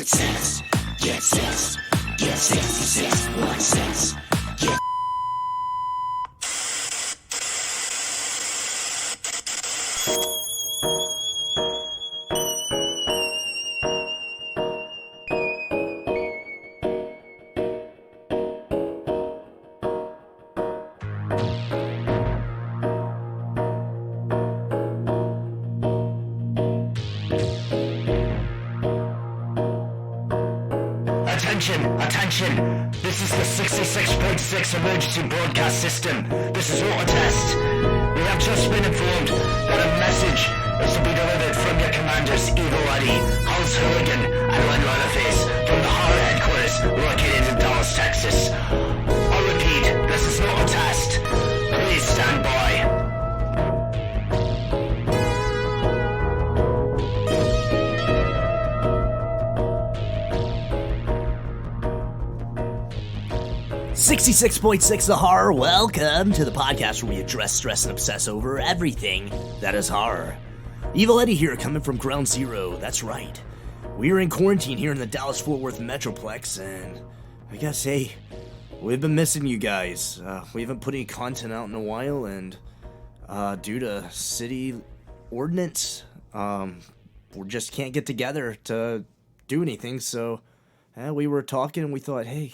Get sex. Get sex. Get sex. Want sex. Get Attention! This is the 66.6 emergency broadcast system. This is auto test. We have just been informed that a message is to be delivered from your commanders, Evil Eddie, Hans Hooligan, and Len Leatherface from the horror headquarters located in Dallas, Texas. I repeat, this is not a test. Please stand by. 66.6 The Horror, welcome to the podcast where we address, stress, and obsess over everything that is horror. Evil Eddie here, coming from Ground Zero, that's right. We are in quarantine here in the Dallas-Fort Worth Metroplex, and I gotta say, we've been missing you guys. We haven't put any content out in a while, and due to city ordinance, we just can't get together to do anything, so we were talking and we thought, hey,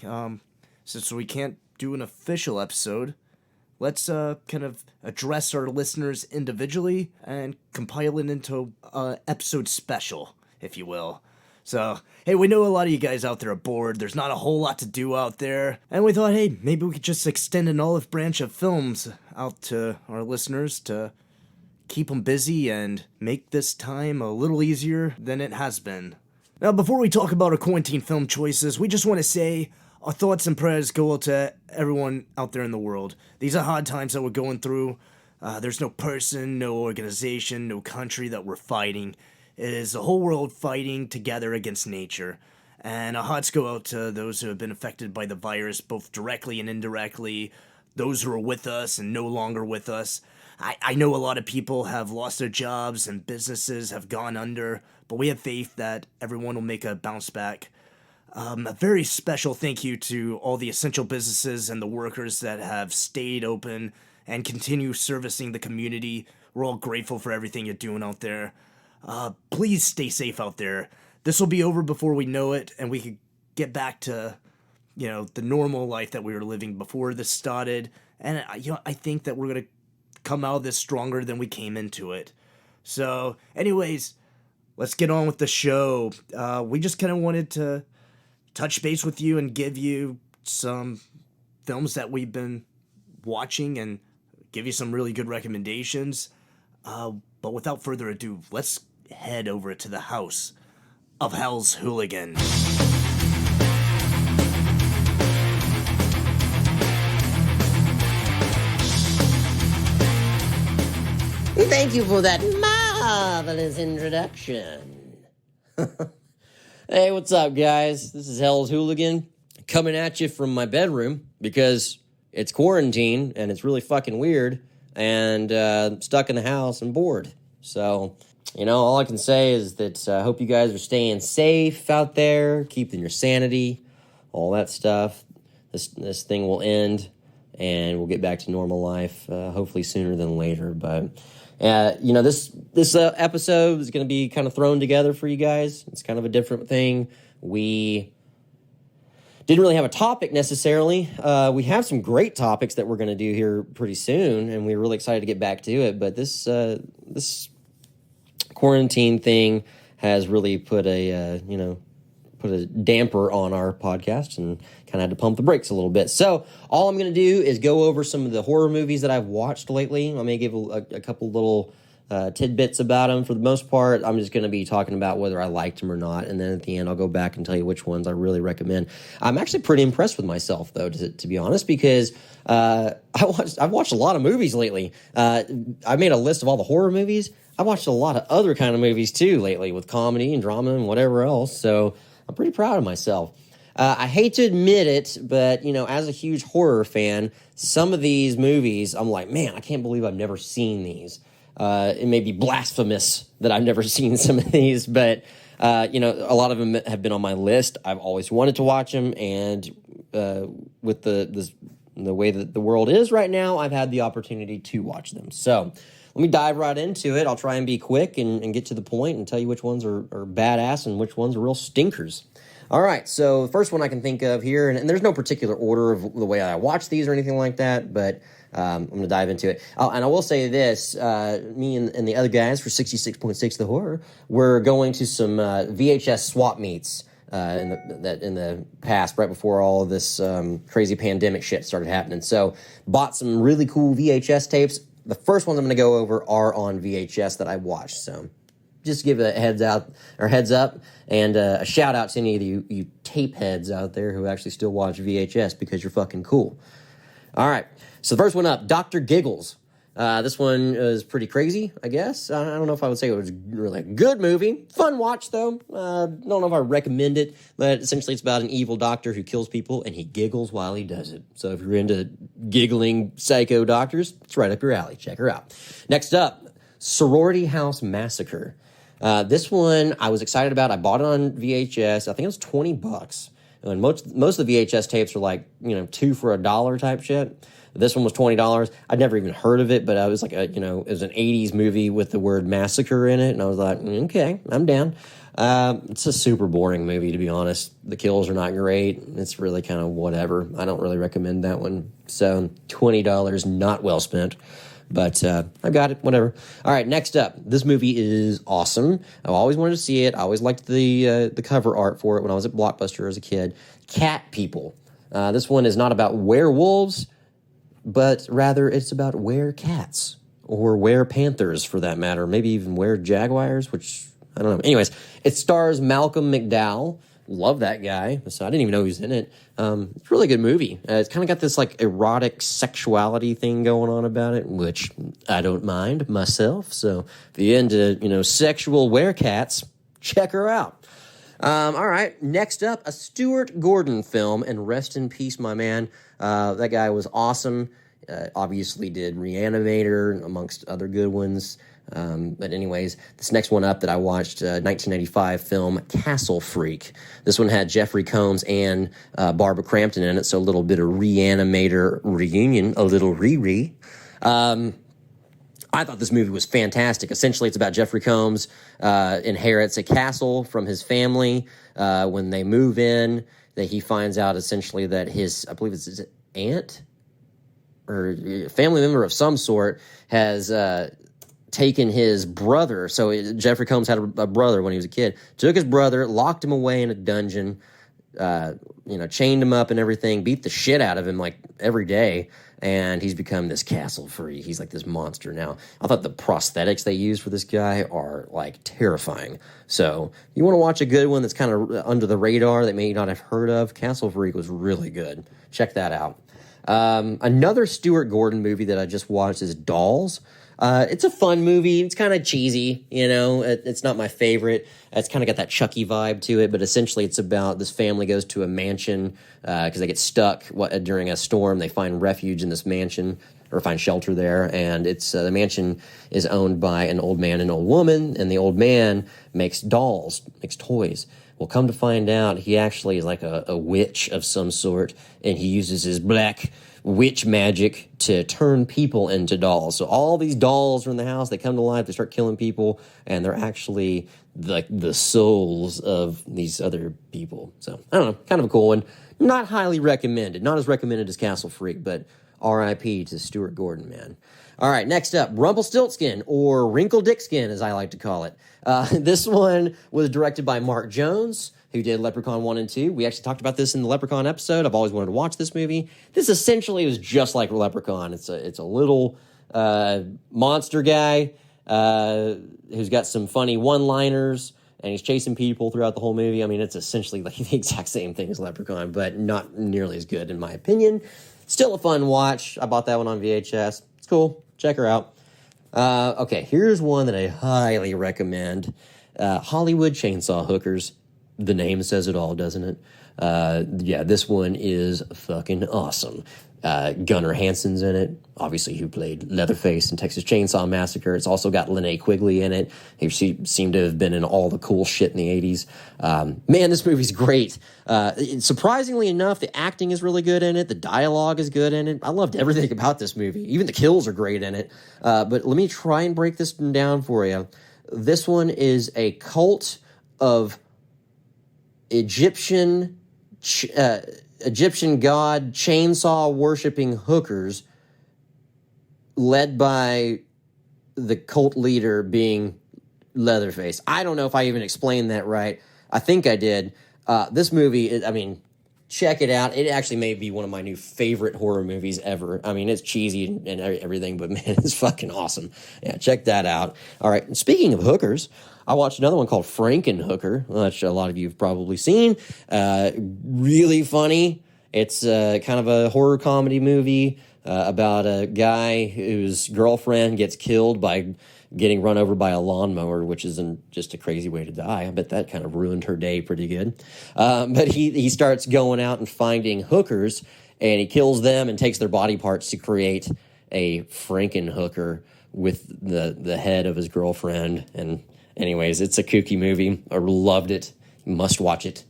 since we can't do an official episode, let's kind of address our listeners individually and compile it into an episode special, if you will. So, hey, we know a lot of you guys out there are bored. There's not a whole lot to do out there. And we thought, hey, maybe we could just extend an olive branch of films out to our listeners to keep them busy and make this time a little easier than it has been. Now, before we talk about our quarantine film choices, we just want to say our thoughts and prayers go out to everyone out there in the world. These are hard times that we're going through. There's no person, no organization, no country that we're fighting. It is the whole world fighting together against nature. And our hearts go out to those who have been affected by the virus, both directly and indirectly, those who are with us and no longer with us. I know a lot of people have lost their jobs and businesses have gone under, but we have faith that everyone will make a bounce back. A very special thank you to all the essential businesses and the workers that have stayed open and continue servicing the community. We're all grateful for everything you're doing out there. Please stay safe out there. This will be over before we know it, and we could get back to, the normal life that we were living before this started. And, I think that we're going to come out of this stronger than we came into it. So, anyways, let's get on with the show. We just kind of wanted to touch base with you and give you some films that we've been watching and give you some really good recommendations. But without further ado, let's head over to the house of Hell's Hooligan. Thank you for that marvelous introduction. Hey, what's up, guys? This is Hell's Hooligan coming at you from my bedroom because it's quarantine and it's really fucking weird and I'm stuck in the house and bored. So, all I can say is that I hope you guys are staying safe out there, keeping your sanity, all that stuff. This thing will end and we'll get back to normal life, hopefully sooner than later. But this episode is going to be kind of thrown together for you guys. It's kind of a different thing. We didn't really have a topic necessarily. We have some great topics that we're going to do here pretty soon, and we're really excited to get back to it. But this quarantine thing has really put a damper on our podcast and kind of had to pump the brakes a little bit. So all I'm going to do is go over some of the horror movies that I've watched lately. I may give a couple little tidbits about them. For the most part, I'm just going to be talking about whether I liked them or not. And then at the end, I'll go back and tell you which ones I really recommend. I'm actually pretty impressed with myself, though, to be honest, because I've watched a lot of movies lately. I made a list of all the horror movies. I watched a lot of other kind of movies, too, lately, with comedy and drama and whatever else. So I'm pretty proud of myself. I hate to admit it, but, as a huge horror fan, some of these movies, I'm like, man, I can't believe I've never seen these. It may be blasphemous that I've never seen some of these, but A lot of them have been on my list. I've always wanted to watch them, and with the way that the world is right now, I've had the opportunity to watch them. So let me dive right into it. I'll try and be quick and get to the point and tell you which ones are badass and which ones are real stinkers. All right, so the first one I can think of here, and there's no particular order of the way I watch these or anything like that, but I'm going to dive into it. Oh, and I will say this, me and the other guys for 66.6 The Horror, we're going to some VHS swap meets in the past, right before all of this crazy pandemic shit started happening. So bought some really cool VHS tapes. The first ones I'm going to go over are on VHS that I watched, so just give a heads up and a shout out to any of you tape heads out there who actually still watch VHS because you're fucking cool. All right, so the first one up, Dr. Giggles. This one is pretty crazy, I guess. I don't know if I would say it was really a good movie. Fun watch, though. Don't know if I recommend it, but essentially it's about an evil doctor who kills people, and he giggles while he does it. So if you're into giggling psycho doctors, it's right up your alley. Check her out. Next up, Sorority House Massacre. This one I was excited about. I bought it on VHS. I think it was $20. And most of the VHS tapes are like, $2 for $1 type shit. This one was $20. I'd never even heard of it, but I was like, it was an 80s movie with the word massacre in it. And I was like, okay, I'm down. It's a super boring movie, to be honest. The kills are not great. It's really kind of whatever. I don't really recommend that one. So $20, not well spent. But I've got it, whatever. All right, next up. This movie is awesome. I've always wanted to see it. I always liked the cover art for it when I was at Blockbuster as a kid. Cat People. This one is not about werewolves, but rather it's about were-cats. Or were-panthers, for that matter. Maybe even were-jaguars, which, I don't know. Anyways, it stars Malcolm McDowell. Love that guy. So I didn't even know he was in it. It's a really good movie. It's kind of got this like erotic sexuality thing going on about it, which I don't mind myself. So if you're into, sexual werecats, check her out. All right. Next up, a Stuart Gordon film, and rest in peace, my man. That guy was awesome. Obviously did Reanimator amongst other good ones. But anyways, this next one up that I watched, 1995 film Castle Freak. This one had Jeffrey Combs and Barbara Crampton in it, so a little bit of Reanimator reunion, a little re-re. I thought this movie was fantastic. Essentially, it's about Jeffrey Combs inherits a castle from his family. When they move in, that he finds out essentially that I believe it's his aunt or a family member of some sort has taken his brother. So Jeffrey Combs had a brother when he was a kid. Took his brother, locked him away in a dungeon, chained him up and everything, beat the shit out of him like every day, and he's become this castle freak. He's like this monster now. I thought the prosthetics they used for this guy are like terrifying. So you want to watch a good one that's kind of under the radar that may not have heard of, Castle Freak was really good. Check that out. Another Stuart Gordon movie that I just watched is Dolls. It's a fun movie. It's kind of cheesy, It's not my favorite. It's kind of got that Chucky vibe to it, but essentially it's about this family goes to a mansion because they get stuck during a storm. They find refuge in this mansion or find shelter there, and it's the mansion is owned by an old man and an old woman, and the old man makes dolls, makes toys. Well, come to find out, he actually is like a witch of some sort, and he uses his black witch magic to turn people into dolls. So all these dolls are in the house, they come to life, they start killing people, and they're actually the souls of these other people. So, I don't know, kind of a cool one. Not highly recommended. Not as recommended as Castle Freak, but R.I.P. to Stuart Gordon, man. All right, next up, Rumpelstiltskin, or Wrinkle Dickskin, as I like to call it. This one was directed by Mark Jones, who did Leprechaun 1 and 2. We actually talked about this in the Leprechaun episode. I've always wanted to watch this movie. This essentially was just like Leprechaun. It's a little monster guy who's got some funny one-liners, and he's chasing people throughout the whole movie. I mean, it's essentially like the exact same thing as Leprechaun, but not nearly as good, in my opinion. Still a fun watch. I bought that one on VHS. It's cool. Check her out. Okay, here's one that I highly recommend. Hollywood Chainsaw Hookers. The name says it all, doesn't it? Yeah, this one is fucking awesome. Gunnar Hansen's in it, obviously, who played Leatherface in Texas Chainsaw Massacre. It's also got Linnea Quigley in it. She seemed to have been in all the cool shit in the 80s. Man, this movie's great. Surprisingly enough, the acting is really good in it. The dialogue is good in it. I loved everything about this movie. Even the kills are great in it. But let me try and break this down for you. This one is a cult of Egyptian god chainsaw worshipping hookers, led by the cult leader being Leatherface. I don't know if I even explained that right. I think I did. This movie, check it out. It actually may be one of my new favorite horror movies ever. I mean, it's cheesy and everything, but man, it's fucking awesome. Yeah, check that out. All right, and speaking of hookers, I watched another one called Frankenhooker, which a lot of you have probably seen. Really funny. It's kind of a horror comedy movie about a guy whose girlfriend gets killed by getting run over by a lawnmower, which isn't just a crazy way to die. I bet that kind of ruined her day pretty good. But he starts going out and finding hookers, and he kills them and takes their body parts to create a Frankenhooker with the head of his girlfriend. And anyways, it's a kooky movie. I loved it. You must watch it.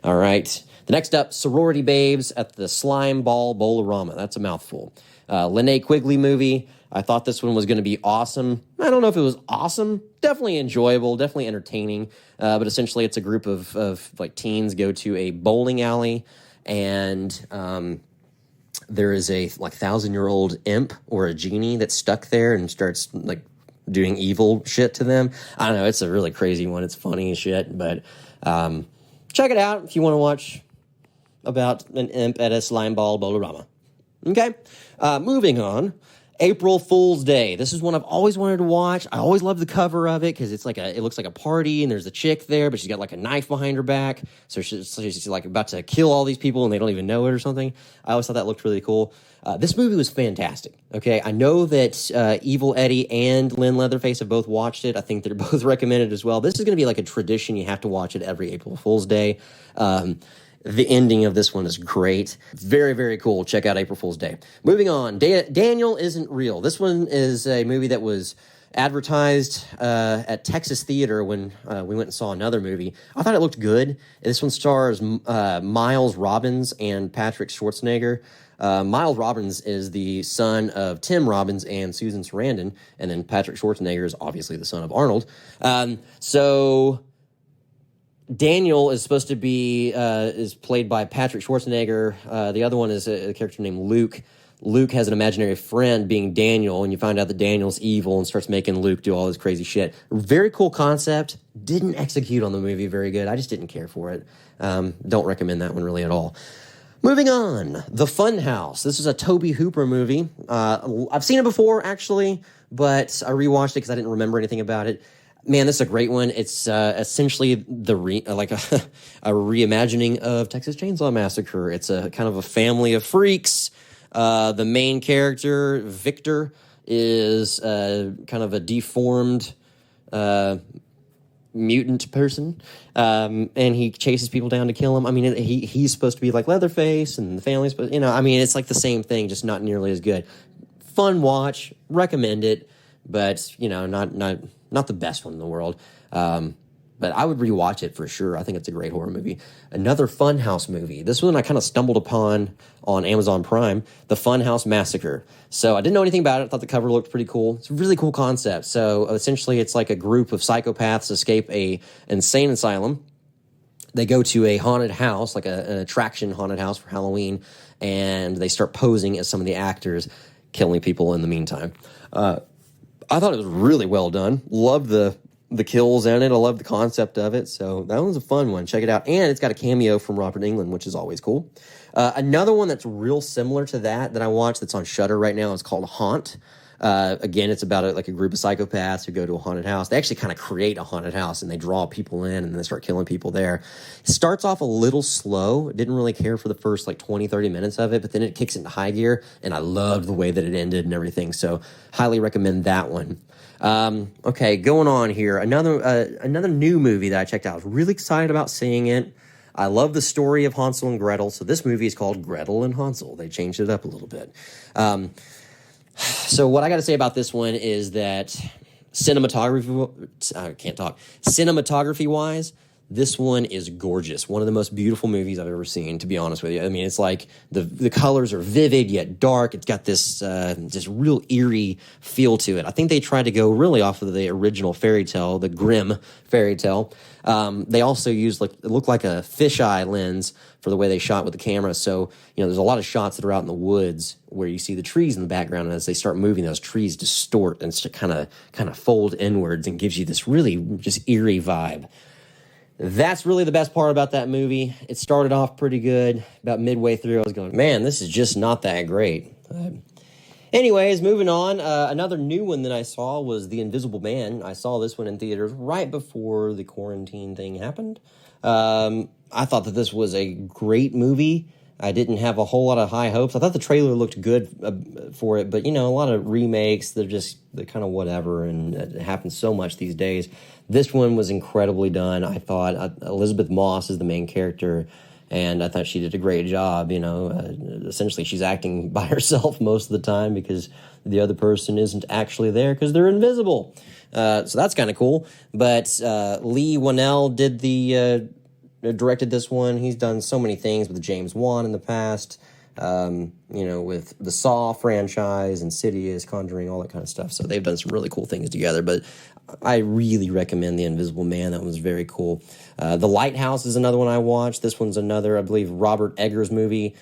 All right. The next up, Sorority Babes at the Slime Ball Bowl-O-Rama. That's a mouthful. Linnea Quigley movie. I thought this one was going to be awesome. I don't know if it was awesome. Definitely enjoyable. Definitely entertaining. But essentially, it's a group of like teens go to a bowling alley, and there is a 1,000-year-old imp or a genie that's stuck there and starts like doing evil shit to them. I don't know. It's a really crazy one. It's funny as shit. But check it out if you want to watch about an imp at a slime ball bowl-O-Rama. Okay, moving on. April Fool's Day. This is one I've always wanted to watch. I always love the cover of it because it looks like a party and there's a chick there, but she's got like a knife behind her back. So she's like about to kill all these people and they don't even know it or something. I always thought that looked really cool. This movie was fantastic. Okay, I know that Evil Eddie and Lynn Leatherface have both watched it. I think they're both recommended as well. This is going to be like a tradition. You have to watch it every April Fool's Day. The ending of this one is great. Very, very cool. Check out April Fool's Day. Moving on. Daniel Isn't Real. This one is a movie that was advertised at Texas Theater when we went and saw another movie. I thought it looked good. This one stars Miles Robbins and Patrick Schwarzenegger. Miles Robbins is the son of Tim Robbins and Susan Sarandon, and then Patrick Schwarzenegger is obviously the son of Arnold. So Daniel is supposed to be is played by Patrick Schwarzenegger. The other one is a character named Luke. Luke has an imaginary friend being Daniel, and you find out that Daniel's evil and starts making Luke do all this crazy shit. Very cool concept. Didn't execute on the movie very good. I just didn't care for it. Don't recommend that one really at all. Moving on, The Funhouse. This is a Tobe Hooper movie. I've seen it before, actually, but I rewatched it because I didn't remember anything about it. Man, this is a great one. It's essentially a reimagining of Texas Chainsaw Massacre. It's a kind of a family of freaks. The main character, Victor, is kind of a deformed mutant person, and he chases people down to kill them. I mean, he's supposed to be like Leatherface, and the family's supposed, it's like the same thing, just not nearly as good. Fun watch, recommend it, but not the best one in the world. But I would rewatch it for sure. I think it's a great horror movie. Another Funhouse movie. This one I kind of stumbled upon on Amazon Prime, The Funhouse Massacre. So I didn't know anything about it. I thought the cover looked pretty cool. It's a really cool concept. So essentially it's like a group of psychopaths escape a insane asylum. They go to a haunted house, like an attraction haunted house for Halloween, and they start posing as some of the actors, killing people in the meantime. I thought it was really well done. Loved the kills in it. I love the concept of it. So that one's a fun one. Check it out. And it's got a cameo from Robert Englund, which is always cool. Another one that's real similar to that I watched that's on Shudder right now is called Haunt. Again, it's about a group of psychopaths who go to a haunted house. They actually kind of create a haunted house and they draw people in and then they start killing people there. It starts off a little slow. Didn't really care for the first 20, 30 minutes of it, but then it kicks into high gear and I loved the way that it ended and everything. So highly recommend that one. Okay, going on here. Another new movie that I checked out. I was really excited about seeing it. I love the story of Hansel and Gretel, so this movie is called Gretel and Hansel. They changed it up a little bit. So what I got to say about this one is that cinematography-wise, this one is gorgeous. One of the most beautiful movies I've ever seen, to be honest with you. I mean, it's like the colors are vivid yet dark. It's got this just real eerie feel to it. I think they tried to go really off of the original fairy tale, the Grimm fairy tale. They also used it looked like a fisheye lens for the way they shot with the camera. So, there's a lot of shots that are out in the woods where you see the trees in the background, and as they start moving, those trees distort and kind of fold inwards and gives you this really just eerie vibe. That's really the best part about that movie. It started off pretty good. About midway through, I was going, man, this is just not that great. Anyways, moving on. Another new one that I saw was The Invisible Man. I saw this one in theaters right before the quarantine thing happened. I thought that this was a great movie. I didn't have a whole lot of high hopes. I thought the trailer looked good for it, but, a lot of remakes, they're kind of whatever, and it happens so much these days. This one was incredibly done. I thought Elizabeth Moss is the main character, and I thought she did a great job. Essentially she's acting by herself most of the time because the other person isn't actually there because they're invisible. So that's kind of cool. But Lee Whannell directed this one. He's done so many things with James Wan in the past, with the Saw franchise, Insidious, Conjuring, all that kind of stuff. So they've done some really cool things together, but I really recommend The Invisible Man. That one's very cool. The Lighthouse is another one I watched. This one's another, I believe, Robert Eggers movie,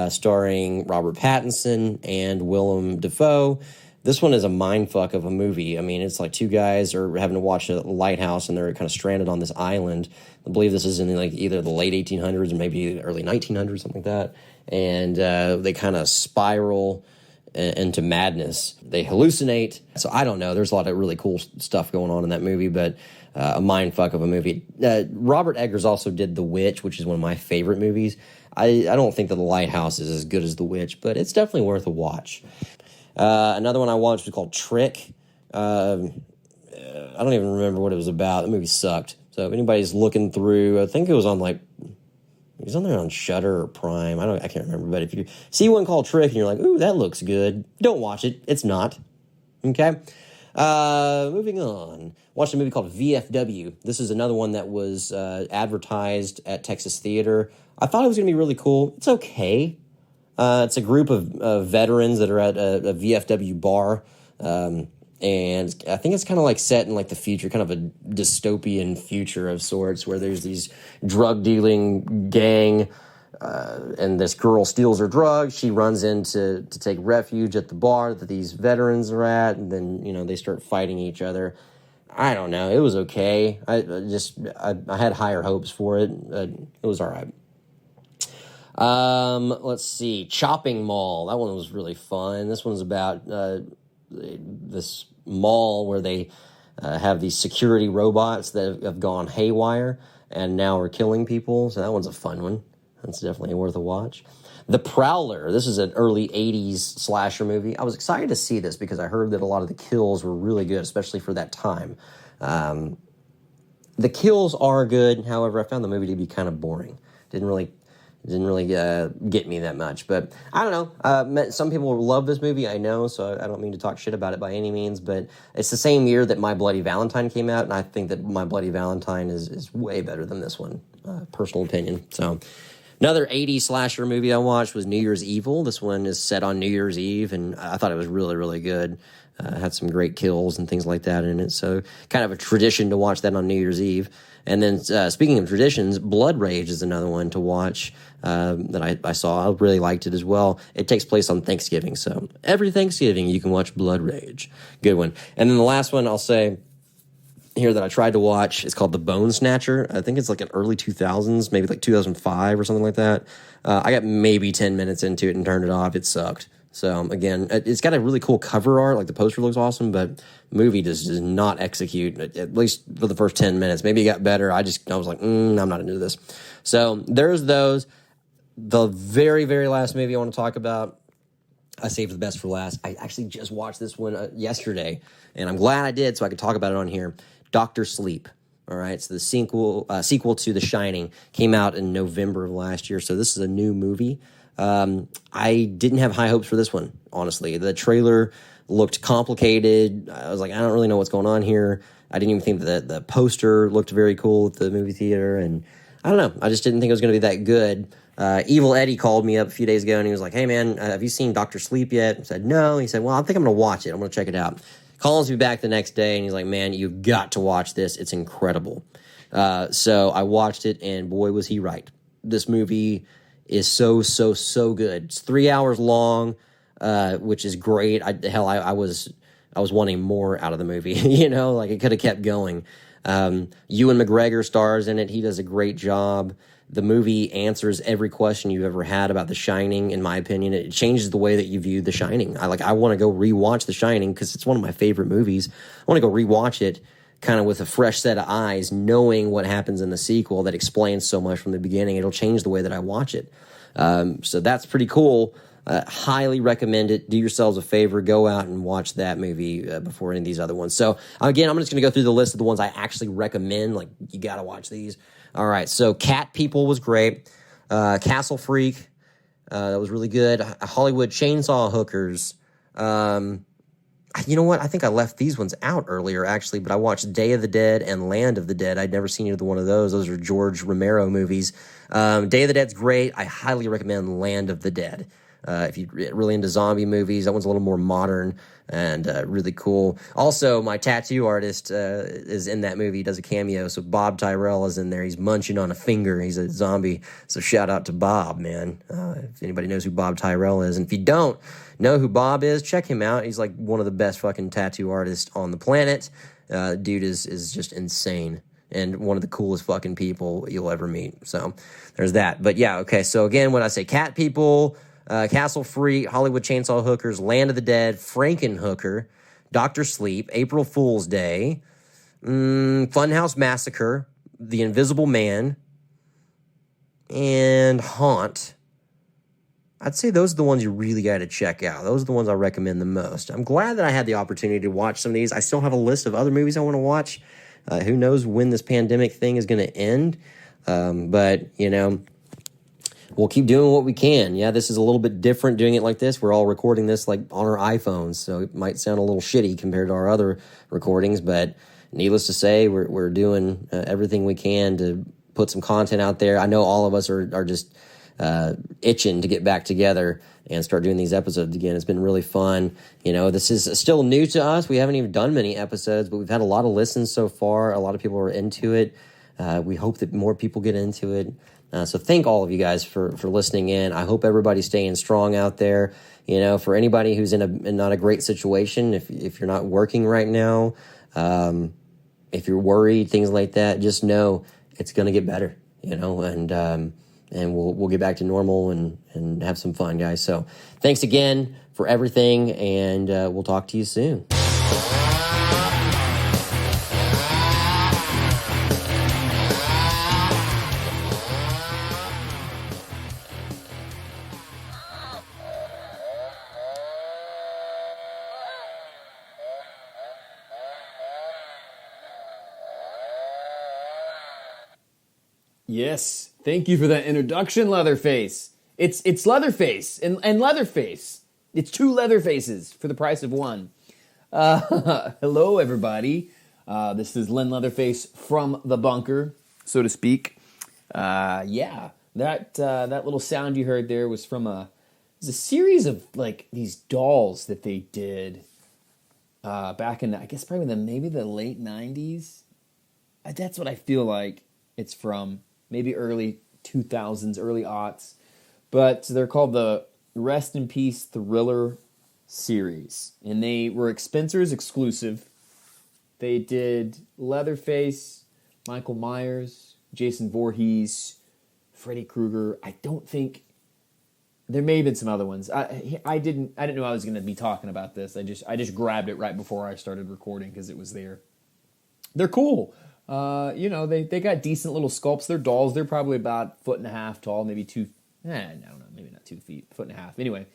starring Robert Pattinson and Willem Dafoe. This one is a mindfuck of a movie. I mean, it's like two guys are having to watch a lighthouse, and they're kind of stranded on this island. I believe this is in either the late 1800s or maybe the early 1900s, something like that. And they kind of spiral into madness. They hallucinate. So I don't know. There's a lot of really cool stuff going on in that movie, but a mindfuck of a movie. Robert Eggers also did The Witch, which is one of my favorite movies. I don't think that The Lighthouse is as good as The Witch, but it's definitely worth a watch. Another one I watched was called Trick. I don't even remember what it was about. The movie sucked. So if anybody's looking through, I think it was on it was on there on Shudder or Prime. I can't remember. But if you see one called Trick and you're like, ooh, that looks good, don't watch it. It's not. Okay. Moving on. Watched a movie called VFW. This is another one that was advertised at Texas Theater. I thought it was going to be really cool. It's okay. It's a group of veterans that are at a VFW bar, and I think it's kind of like set in the future, kind of a dystopian future of sorts, where there's these drug-dealing gang, and this girl steals her drugs. She runs in to take refuge at the bar that these veterans are at, and then, they start fighting each other. I don't know. It was okay. I had higher hopes for it. It was all right. Let's see. Chopping Mall. That one was really fun. This one's about this mall where they have these security robots that have gone haywire and now are killing people. So that one's a fun one. That's definitely worth a watch. The Prowler. This is an early 80s slasher movie. I was excited to see this because I heard that a lot of the kills were really good, especially for that time. The kills are good. However, I found the movie to be kind of boring. Didn't really get me that much, but I don't know. Some people love this movie, I know, so I don't mean to talk shit about it by any means, but it's the same year that My Bloody Valentine came out, and I think that My Bloody Valentine is way better than this one, personal opinion. So another 80s slasher movie I watched was New Year's Evil. This one is set on New Year's Eve, and I thought it was really, really good. Had some great kills and things like that in it, so kind of a tradition to watch that on New Year's Eve. And then speaking of traditions, Blood Rage is another one to watch that I saw. I really liked it as well. It takes place on Thanksgiving, so every Thanksgiving you can watch Blood Rage. Good one. And then the last one I'll say here that I tried to watch is called The Bone Snatcher. I think it's an early 2000s, maybe 2005 or something like that. I got maybe 10 minutes into it and turned it off. It sucked. So, again, it's got a really cool cover art. The poster looks awesome, but the movie does not execute, at least for the first 10 minutes. Maybe it got better. I was like, I'm not into this. So, there's those. The very, very last movie I want to talk about, I saved the best for last. I actually just watched this one yesterday, and I'm glad I did so I could talk about it on here. Dr. Sleep. All right, so the sequel to The Shining came out in November of last year, so this is a new movie. I didn't have high hopes for this one, honestly. The trailer looked complicated. I was like, I don't really know what's going on here. I didn't even think that the poster looked very cool at the movie theater, and I don't know. I just didn't think it was going to be that good. Evil Eddie called me up a few days ago, and he was like, hey, man, have you seen Dr. Sleep yet? I said, no. He said, well, I think I'm going to watch it. I'm going to check it out. Calls me back the next day, and he's like, man, you've got to watch this. It's incredible. So I watched it, and boy, was he right. This movie is so good. It's 3 hours long, which is great. I was wanting more out of the movie. Like it could have kept going. Ewan McGregor stars in it. He does a great job. The movie answers every question you've ever had about The Shining, in my opinion. It changes the way that you view The Shining. I want to go rewatch The Shining because it's one of my favorite movies. I want to go rewatch it kind of with a fresh set of eyes, knowing what happens in the sequel that explains so much from the beginning. It'll change the way that I watch it. So that's pretty cool. Highly recommend it. Do yourselves a favor. Go out and watch that movie before any of these other ones. So again, I'm just going to go through the list of the ones I actually recommend. Like, you got to watch these. All right. So Cat People was great. Castle Freak. That was really good. Hollywood Chainsaw Hookers. You know what? I think I left these ones out earlier, actually, but I watched Day of the Dead and Land of the Dead. I'd never seen either one of those. Those are George Romero movies. Day of the Dead's great. I highly recommend Land of the Dead. If you're really into zombie movies, that one's a little more modern and really cool. Also, my tattoo artist is in that movie. He does a cameo, so Bob Tyrell is in there. He's munching on a finger. He's a zombie, so shout out to Bob, man. If anybody knows who Bob Tyrell is. And if you don't know who Bob is, check him out. He's like one of the best fucking tattoo artists on the planet. Dude is just insane and one of the coolest fucking people you'll ever meet. So there's that. But yeah, okay, so again, when I say Cat People, Castle Freak, Hollywood Chainsaw Hookers, Land of the Dead, Frankenhooker, Dr. Sleep, April Fool's Day, Funhouse Massacre, The Invisible Man, and Haunt. I'd say those are the ones you really got to check out. Those are the ones I recommend the most. I'm glad that I had the opportunity to watch some of these. I still have a list of other movies I want to watch. Who knows when this pandemic thing is going to end. But, we'll keep doing what we can. Yeah, this is a little bit different doing it like this. We're all recording this like on our iPhones, so it might sound a little shitty compared to our other recordings, but needless to say, we're doing everything we can to put some content out there. I know all of us are just itching to get back together and start doing these episodes again. It's been really fun. This is still new to us. We haven't even done many episodes, but we've had a lot of listens so far. A lot of people are into it. We hope that more people get into it. So thank all of you guys for listening in. I hope everybody's staying strong out there. For anybody who's in not a great situation, if you're not working right now, if you're worried, things like that, just know it's going to get better, and we'll get back to normal and have some fun, guys. So thanks again for everything, and we'll talk to you soon. Yes, thank you for that introduction, Leatherface. It's Leatherface and Leatherface. It's two Leatherfaces for the price of one. Hello, everybody. This is Len Leatherface from the bunker, so to speak. That little sound you heard there was from a series of like these dolls that they did back in, I guess probably maybe the late 90s. That's what I feel like it's from. Maybe early 2000s, early aughts. But they're called the Rest in Peace Thriller series. And they were Spencer's exclusive. They did Leatherface, Michael Myers, Jason Voorhees, Freddy Krueger. I don't think... There may have been some other ones. I didn't know I was going to be talking about this. I just grabbed it right before I started recording because it was there. They're cool. They got decent little sculpts. They're dolls. They're probably about 1.5 tall, maybe 2. I don't know, maybe not 2 feet, 1.5. Anyway,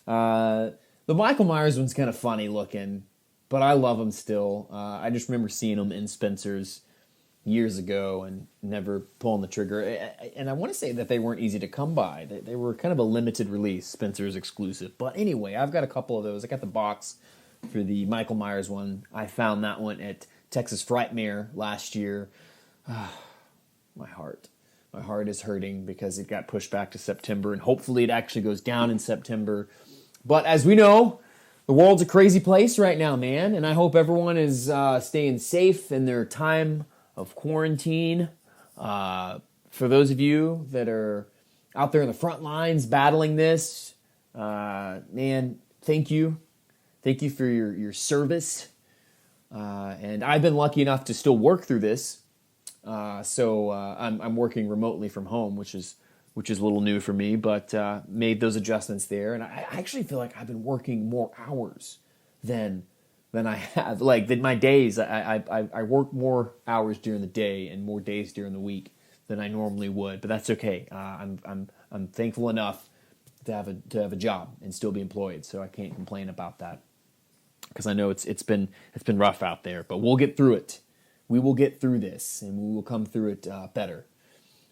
the Michael Myers one's kind of funny looking, but I love them still. I just remember seeing them in Spencer's years ago and never pulling the trigger. And I want to say that they weren't easy to come by. They were kind of a limited release, Spencer's exclusive. But anyway, I've got a couple of those. I got the box for the Michael Myers one. I found that one at Texas Frightmare last year. My heart is hurting because it got pushed back to September, and hopefully it actually goes down in September. But as we know, the world's a crazy place right now, man, and I hope everyone is staying safe in their time of quarantine. For those of you that are out there in the front lines battling this, man, thank you. Thank you for your service. And I've been lucky enough to still work through this. So I'm working remotely from home, which is a little new for me, but made those adjustments there. And I actually feel like I've been working more hours than I have. Like my days, I work more hours during the day and more days during the week than I normally would. But that's okay. I'm thankful enough to have a job and still be employed, so I can't complain about that. Because I know it's been rough out there, but we'll get through it. We will get through this, and we will come through it better.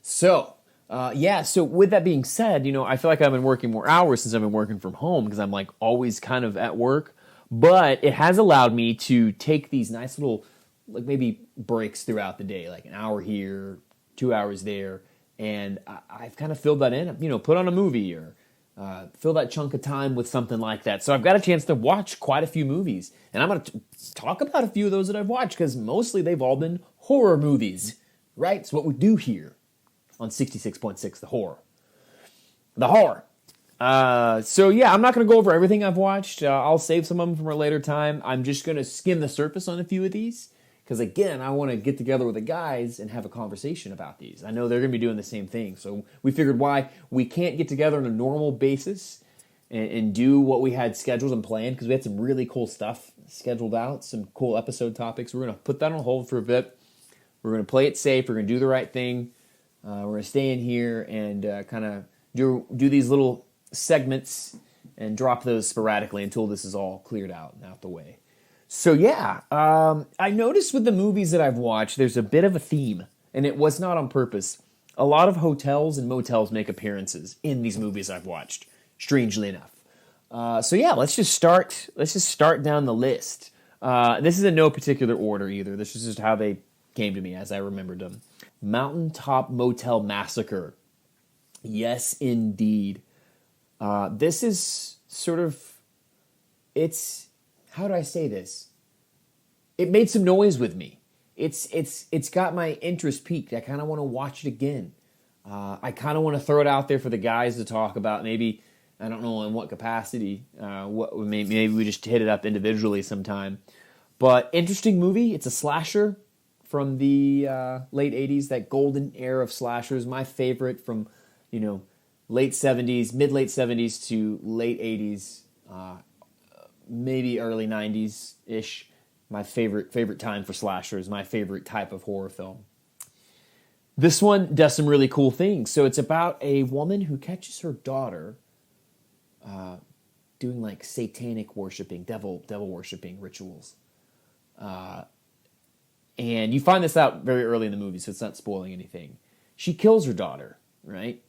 So, so with that being said, I feel like I've been working more hours since I've been working from home because I'm like always kind of at work. But it has allowed me to take these nice little, like maybe breaks throughout the day, like an hour here, 2 hours there, and I've kind of filled that in, put on a movie or fill that chunk of time with something like that. So I've got a chance to watch quite a few movies. And I'm going to talk about a few of those that I've watched because mostly they've all been horror movies, right? It's what we do here on 66.6, The Horror. The Horror. I'm not going to go over everything I've watched. I'll save some of them for a later time. I'm just going to skim the surface on a few of these because, again, I want to get together with the guys and have a conversation about these. I know they're going to be doing the same thing. So we figured why we can't get together on a normal basis and do what we had scheduled and planned because we had some really cool stuff scheduled out, some cool episode topics. We're going to put that on hold for a bit. We're going to play it safe. We're going to do the right thing. We're going to stay in here and kind of do these little segments and drop those sporadically until this is all cleared out and out the way. So I noticed with the movies that I've watched, there's a bit of a theme, and it was not on purpose. A lot of hotels and motels make appearances in these movies I've watched, strangely enough. Let's just start down the list. This is in no particular order either. This is just how they came to me as I remembered them. Mountaintop Motel Massacre. Yes, indeed. This is sort of, how do I say this? It made some noise with me. It's got my interest peaked. I kind of want to watch it again. I kind of want to throw it out there for the guys to talk about. Maybe, I don't know in what capacity. Maybe we just hit it up individually sometime. But interesting movie. It's a slasher from the late 80s, that golden era of slashers. My favorite from, late 70s, mid-late 70s to late 80s, maybe early 90s-ish. My favorite time for slashers, my favorite type of horror film. This one does some really cool things. So it's about a woman who catches her daughter doing like satanic worshiping, devil worshiping rituals. And you find this out very early in the movie, so it's not spoiling anything. She kills her daughter, right?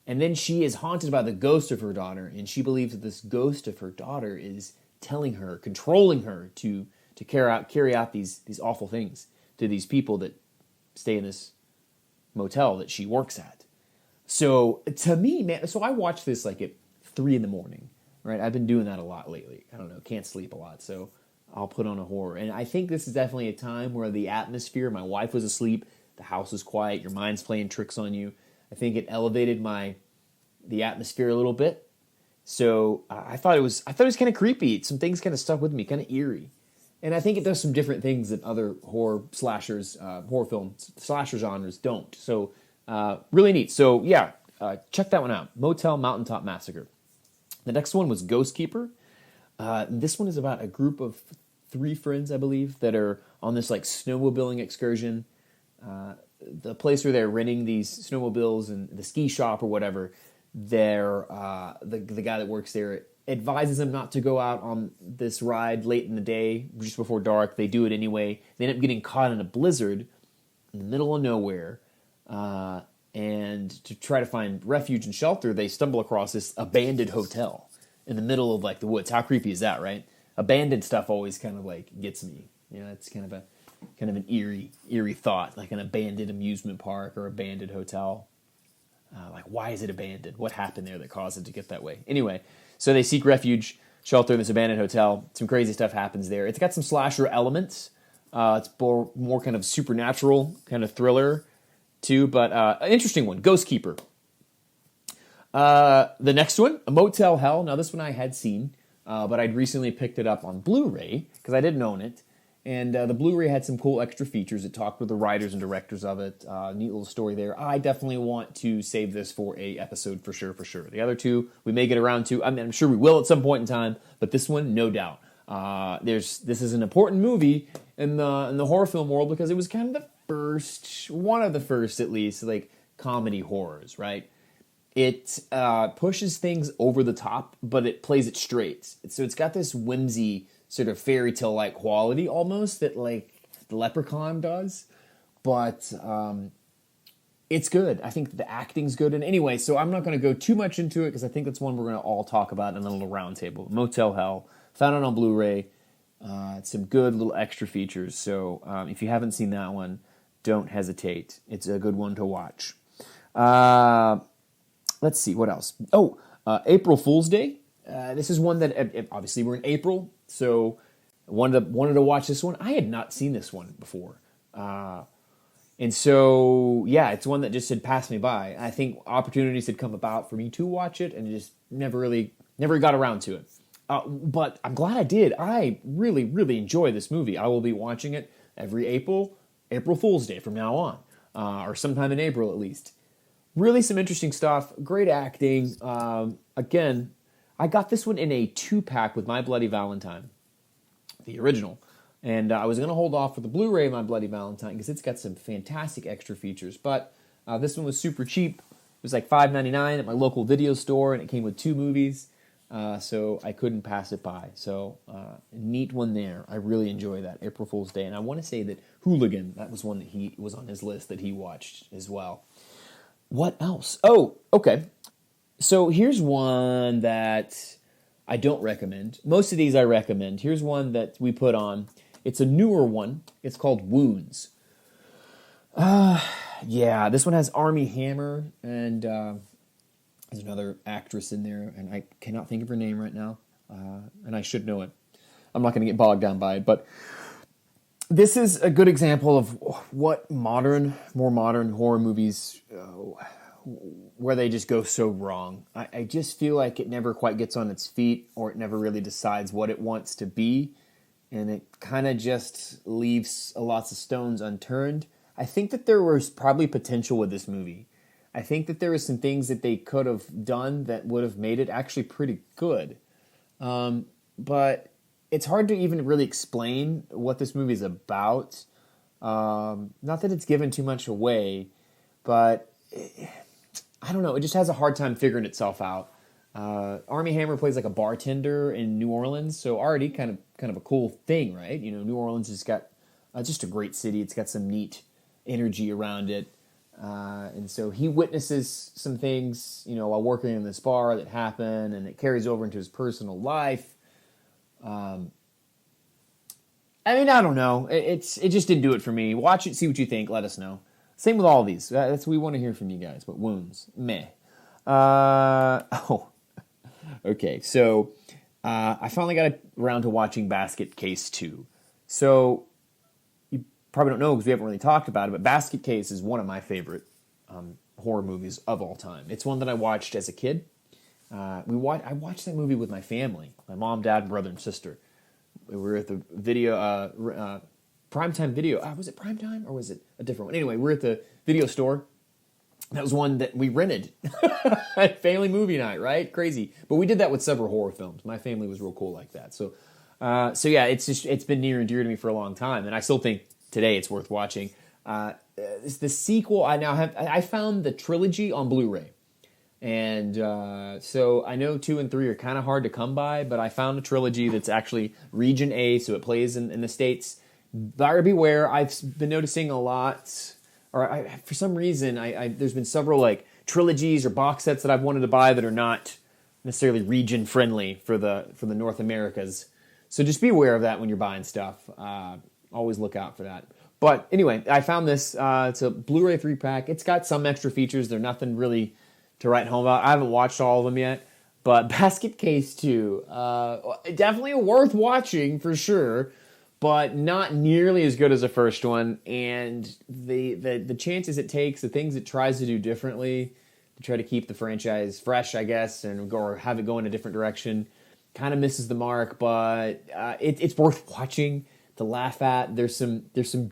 And then she is haunted by the ghost of her daughter, and she believes that this ghost of her daughter is telling her, controlling her to carry out these awful things to these people that stay in this motel that she works at. So to me, man, so I watch this like at 3 a.m, right? I've been doing that a lot lately. I don't know, can't sleep a lot, so I'll put on a horror. And I think this is definitely a time where the atmosphere, my wife was asleep, the house was quiet, your mind's playing tricks on you. I think it elevated the atmosphere a little bit. So I thought it was kind of creepy. Some things kind of stuck with me, kind of eerie. And I think it does some different things that other horror film slasher genres don't. So really neat. So check that one out. Motel Mountaintop Massacre. The next one was Ghost Keeper. This one is about a group of 3 friends, I believe, that are on this like snowmobiling excursion. The place where they're renting these snowmobiles and the ski shop or whatever, the guy that works there advises them not to go out on this ride late in the day, just before dark. They do it anyway. They end up getting caught in a blizzard, in the middle of nowhere, and to try to find refuge and shelter, they stumble across this abandoned hotel in the middle of like the woods. How creepy is that, right? Abandoned stuff always kind of like gets me. You know, it's kind of an eerie thought, like an abandoned amusement park or abandoned hotel. Like, why is it abandoned? What happened there that caused it to get that way? Anyway, so they seek refuge, shelter in this abandoned hotel. Some crazy stuff happens there. It's got some slasher elements. It's more kind of supernatural kind of thriller too, but an interesting one, Ghost Keeper. The next one, A Motel Hell. Now this one I had seen, but I'd recently picked it up on Blu-ray because I didn't own it. And the Blu-ray had some cool extra features. It talked with the writers and directors of it. Neat little story there. I definitely want to save this for a episode for sure. The other two we may get around to. I mean, I'm sure we will at some point in time, but this one, no doubt. This is an important movie in the horror film world because it was kind of one of the first at least, like comedy horrors, right? It pushes things over the top, but it plays it straight. So it's got this whimsy, sort of fairy tale like quality almost that like the Leprechaun does, but it's good. I think the acting's good. And anyway, so I'm not going to go too much into it because I think that's one we're going to all talk about in a little roundtable. Motel Hell, found it on Blu-ray. Some good little extra features. So if you haven't seen that one, don't hesitate. It's a good one to watch. Let's see, what else? April Fool's Day. This is one that, obviously we're in April, so I wanted to watch this one. I had not seen this one before. And so, yeah, it's one that just had passed me by. I think opportunities had come about for me to watch it, and it just never got around to it. But I'm glad I did. I really, really enjoy this movie. I will be watching it every April Fool's Day from now on, or sometime in April at least. Really some interesting stuff, great acting. Again, I got this one in a 2-pack with My Bloody Valentine, the original. And I was going to hold off for the Blu-ray of My Bloody Valentine because it's got some fantastic extra features. But this one was super cheap. It was like $5.99 at my local video store, and it came with 2 movies. So I couldn't pass it by. So neat one there. I really enjoy that, April Fool's Day. And I want to say that Hooligan, that was one that he was on his list that he watched as well. What else? Oh, okay. So here's one that I don't recommend. Most of these I recommend. Here's one that we put on. It's a newer one. It's called Wounds. Yeah, this one has Armie Hammer, and there's another actress in there, and I cannot think of her name right now, and I should know it. I'm not going to get bogged down by it, but this is a good example of what more modern horror movies, where they just go so wrong. I just feel like it never quite gets on its feet, or it never really decides what it wants to be, and it kind of just leaves lots of stones unturned. I think that there was probably potential with this movie. I think that there were some things that they could have done that would have made it actually pretty good. But it's hard to even really explain what this movie is about. Not that it's given too much away, but I don't know. It just has a hard time figuring itself out. Armie Hammer plays like a bartender in New Orleans, so already kind of a cool thing, right? You know, New Orleans has got just a great city. It's got some neat energy around it. And so he witnesses some things, you know, while working in this bar that happen, and it carries over into his personal life. I mean, I don't know. It just didn't do it for me. Watch it, see what you think. Let us know. Same with all of these. That's we want to hear from you guys. But Wounds, meh. Okay. So I finally got around to watching Basket Case 2. So you probably don't know because we haven't really talked about it, but Basket Case is one of my favorite horror movies of all time. It's one that I watched as a kid. I watched that movie with my family, my mom, dad, brother, and sister. We were at the video, Primetime Video. Was it Primetime or was it a different one? Anyway, we're at the video store. That was one that we rented at family movie night, right? Crazy. But we did that with several horror films. My family was real cool like that. So yeah, it's been near and dear to me for a long time, and I still think today it's worth watching. The sequel, I found the trilogy on Blu-ray. And so I know 2 and 3 are kind of hard to come by, but I found a trilogy that's actually Region A, so it plays in the States. Buyer beware. I've been noticing a lot for some reason, there's been several like trilogies or box sets that I've wanted to buy that are not necessarily region friendly for the North Americas. So just be aware of that when you're buying stuff. Always look out for that. But anyway, I found this. It's a Blu-ray 3-pack. It's got some extra features. They're nothing really to write home about. I haven't watched all of them yet. But Basket Case 2, definitely worth watching for sure, but not nearly as good as the first one. And the chances it takes, the things it tries to do differently to try to keep the franchise fresh, I guess, and or have it go in a different direction, kind of misses the mark. But it's worth watching to laugh at. There's some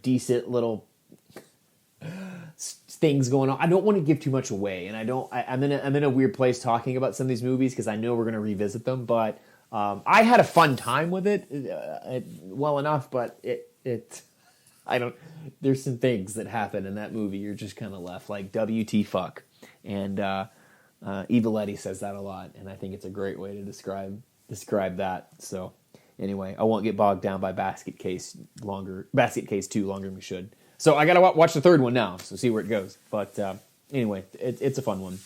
decent little things going on. I don't want to give too much away, and I'm in a weird place talking about some of these movies because I know we're going to revisit them. But I had a fun time with it, well enough. But there's some things that happen in that movie. You're just kind of left like WT fuck, and Evil Eddie says that a lot, and I think it's a great way to describe that. So anyway, I won't get bogged down by Basket Case 2 longer than we should. So I got to watch the third one now, so see where it goes. But anyway, it's a fun one.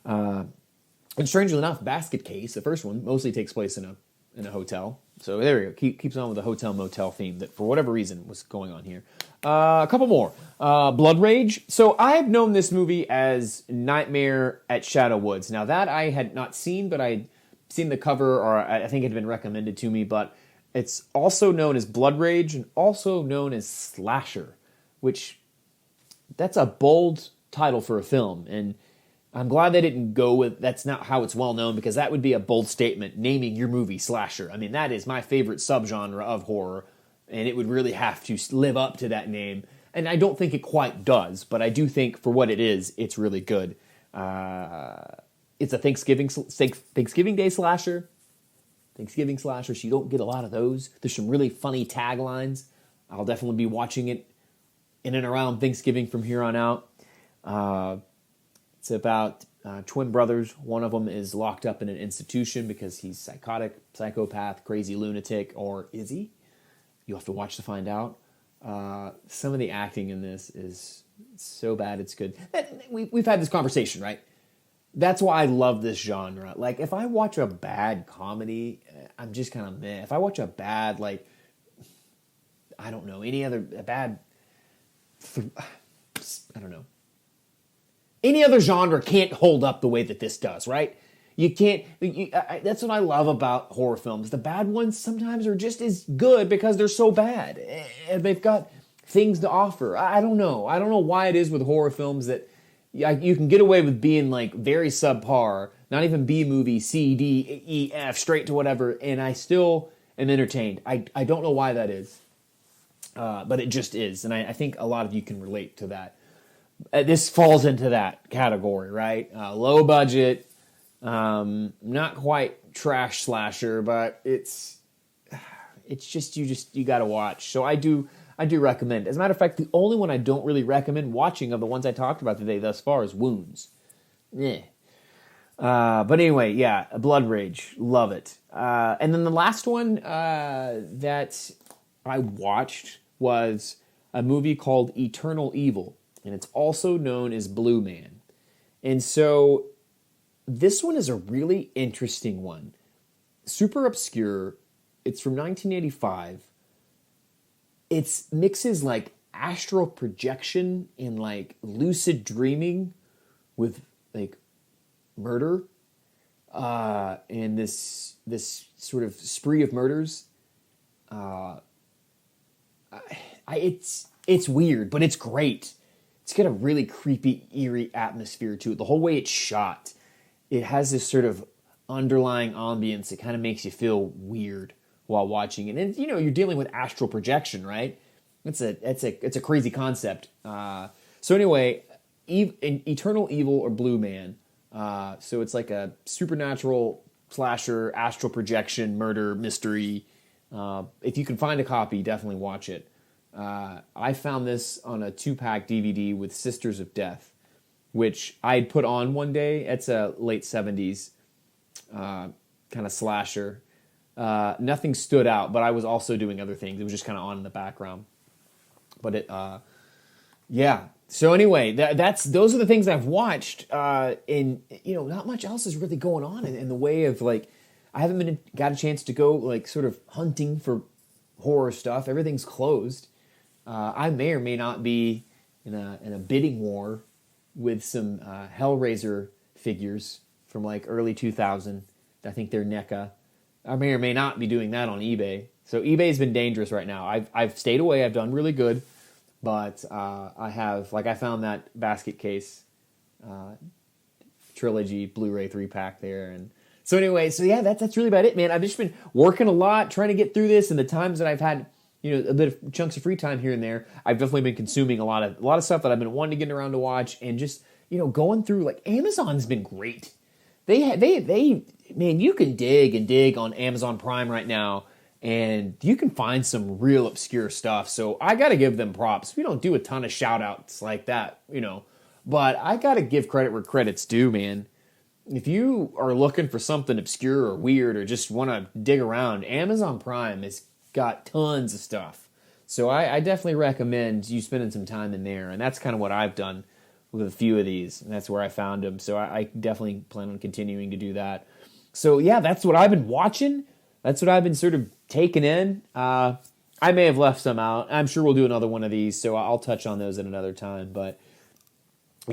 And strangely enough, Basket Case, the first one, mostly takes place in a hotel. So there we go. Keeps on with the hotel motel theme that for whatever reason was going on here. A couple more. Blood Rage. So I have known this movie as Nightmare at Shadow Woods. Now that I had not seen, but I'd seen the cover, or I think it had been recommended to me, but it's also known as Blood Rage and also known as Slasher, which that's a bold title for a film. And I'm glad they didn't go with, that's not how it's well known, because that would be a bold statement, naming your movie Slasher. I mean, that is my favorite subgenre of horror, and it would really have to live up to that name. And I don't think it quite does, but I do think for what it is, it's really good. It's a Thanksgiving Day slasher. Thanksgiving slasher, so you don't get a lot of those. There's some really funny taglines. I'll definitely be watching it in and around Thanksgiving from here on out. It's about twin brothers. One of them is locked up in an institution because he's psychotic, psychopath, crazy lunatic, or is he? You'll have to watch to find out. Some of the acting in this is so bad it's good. We've had this conversation, right? That's why I love this genre. Like, if I watch a bad comedy, I'm just kind of meh. If I watch a bad, like, I don't know, any other any other genre can't hold up the way that this does, right? You can't. That's what I love about horror films. The bad ones sometimes are just as good because they're so bad, and they've got things to offer. I don't know. I don't know why it is with horror films that you can get away with being like very subpar, not even B movie, C, D, E, F, straight to whatever, and I still am entertained. I don't know why that is, but it just is, and I think a lot of you can relate to that. This falls into that category, right? Low budget, not quite trash slasher, but it's just you got to watch. So I do recommend. As a matter of fact, the only one I don't really recommend watching of the ones I talked about today thus far is Wounds. Yeah. But anyway, yeah, Blood Rage, love it. And then the last one that I watched was a movie called Eternal Evil. And it's also known as Blue Man. And so this one is a really interesting one. Super obscure. It's from 1985. It mixes like astral projection and like lucid dreaming with like murder. And this sort of spree of murders. It's weird, but it's great. It's got a really creepy, eerie atmosphere to it. The whole way it's shot, it has this sort of underlying ambience. It kind of makes you feel weird while watching it. And, you're dealing with astral projection, right? It's a crazy concept. So anyway, Eternal Evil or Blue Man. So it's like a supernatural slasher, astral projection, murder, mystery. If you can find a copy, definitely watch it. I found this on a 2-pack DVD with Sisters of Death, which I had put on one day. It's a late 70s kind of slasher. Nothing stood out, but I was also doing other things. It was just kind of on in the background. But So anyway, those are the things I've watched, and not much else is really going on in the way of like, I haven't got a chance to go like sort of hunting for horror stuff. Everything's closed. I may or may not be in a bidding war with some Hellraiser figures from like early 2000. I think they're NECA. I may or may not be doing that on eBay. So eBay's been dangerous right now. I've stayed away. I've done really good. But I found that basket case trilogy Blu-ray 3-pack there. And so anyway, that's really about it, man. I've just been working a lot, trying to get through this, and the times that I've had, a bit of chunks of free time here and there, I've definitely been consuming a lot of stuff that I've been wanting to get around to watch, and just, going through, like, Amazon's been great. Man, you can dig on Amazon Prime right now, and you can find some real obscure stuff. So I got to give them props. We don't do a ton of shout outs like that, but I got to give credit where credit's due, man. If you are looking for something obscure or weird or just want to dig around, Amazon Prime has got tons of stuff. So I definitely recommend you spending some time in there. And that's kind of what I've done with a few of these. And that's where I found them. So I definitely plan on continuing to do that. So yeah, that's what I've been watching. That's what I've been sort of taking in. I may have left some out. I'm sure we'll do another one of these, so I'll touch on those at another time. But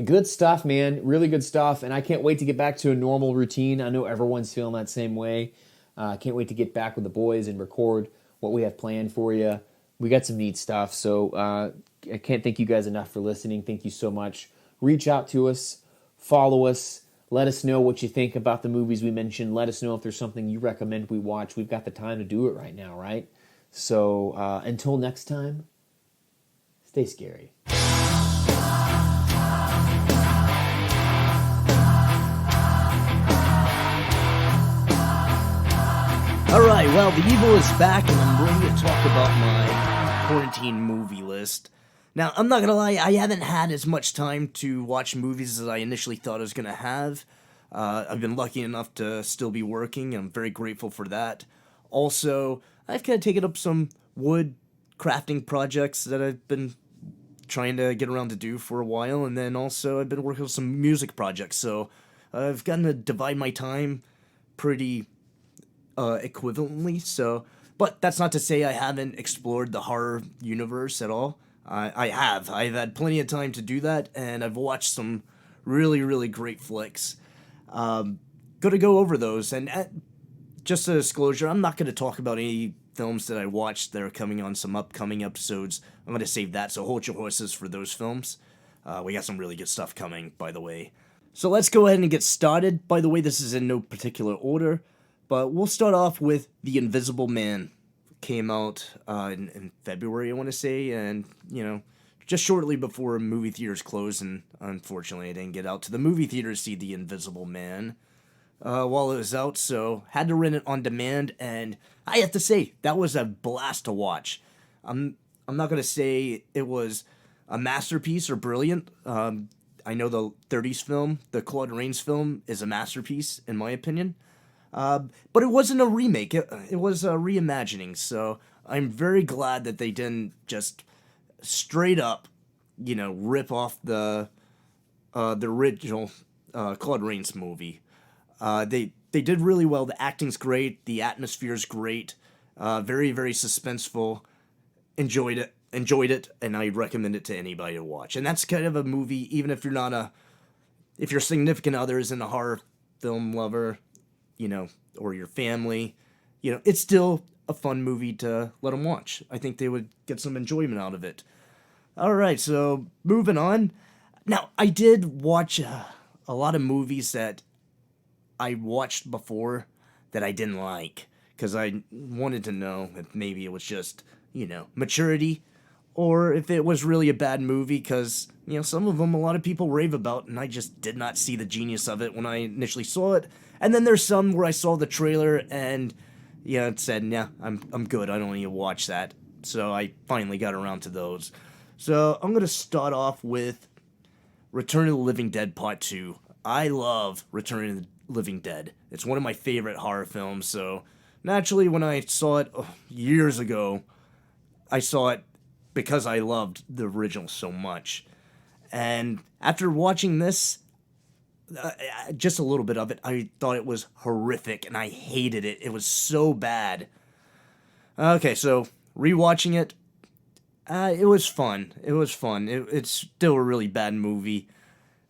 good stuff, man. Really good stuff. And I can't wait to get back to a normal routine. I know everyone's feeling that same way. I can't wait to get back with the boys and record what we have planned for you. We got some neat stuff. So I can't thank you guys enough for listening. Thank you so much. Reach out to us. Follow us. Let us know what you think about the movies we mentioned. Let us know if there's something you recommend we watch. We've got the time to do it right now, right? So until next time, stay scary. All right, well, the evil is back, and I'm ready to talk about my quarantine movie list. Now, I'm not gonna lie, I haven't had as much time to watch movies as I initially thought I was gonna have. I've been lucky enough to still be working, and I'm very grateful for that. Also, I've kind of taken up some wood crafting projects that I've been trying to get around to do for a while, and then also I've been working on some music projects, so I've gotten to divide my time pretty equivalently, but that's not to say I haven't explored the horror universe at all. I've had plenty of time to do that, and I've watched some really, really great flicks. Gonna go over those, and just a disclosure, I'm not gonna talk about any films that I watched that are coming on some upcoming episodes. I'm gonna save that, so hold your horses for those films. We got some really good stuff coming, by the way. So let's go ahead and get started. By the way, this is in no particular order, but we'll start off with The Invisible Man. Came out in February, I want to say, and, just shortly before movie theaters closed, and unfortunately I didn't get out to the movie theater to see The Invisible Man while it was out, so had to rent it on demand, and I have to say, that was a blast to watch. I'm not going to say it was a masterpiece or brilliant. I know the 30s film, the Claude Rains film, is a masterpiece, in my opinion. But it wasn't a remake, it was a reimagining, so I'm very glad that they didn't just straight up, rip off the original Claude Rains movie. They did really well, the acting's great, the atmosphere's great, very, very suspenseful, enjoyed it, and I recommend it to anybody to watch. And that's kind of a movie, even if if your significant other isn't a horror film lover, or your family, it's still a fun movie to let them watch. I think they would get some enjoyment out of it. All right, so moving on. Now, I did watch a lot of movies that I watched before that I didn't like, because I wanted to know if maybe it was just, maturity, or if it was really a bad movie, because, some of them a lot of people rave about, and I just did not see the genius of it when I initially saw it. And then there's some where I saw the trailer and, it said, nah, I'm good, I don't need to watch that. So I finally got around to those. So I'm going to start off with Return of the Living Dead Part 2. I love Return of the Living Dead. It's one of my favorite horror films, so naturally when I saw it years ago, I saw it because I loved the original so much. And after watching this, just a little bit of it, I thought it was horrific, and I hated it. It was so bad. Okay, so rewatching it, it was fun. It was fun. It's still a really bad movie.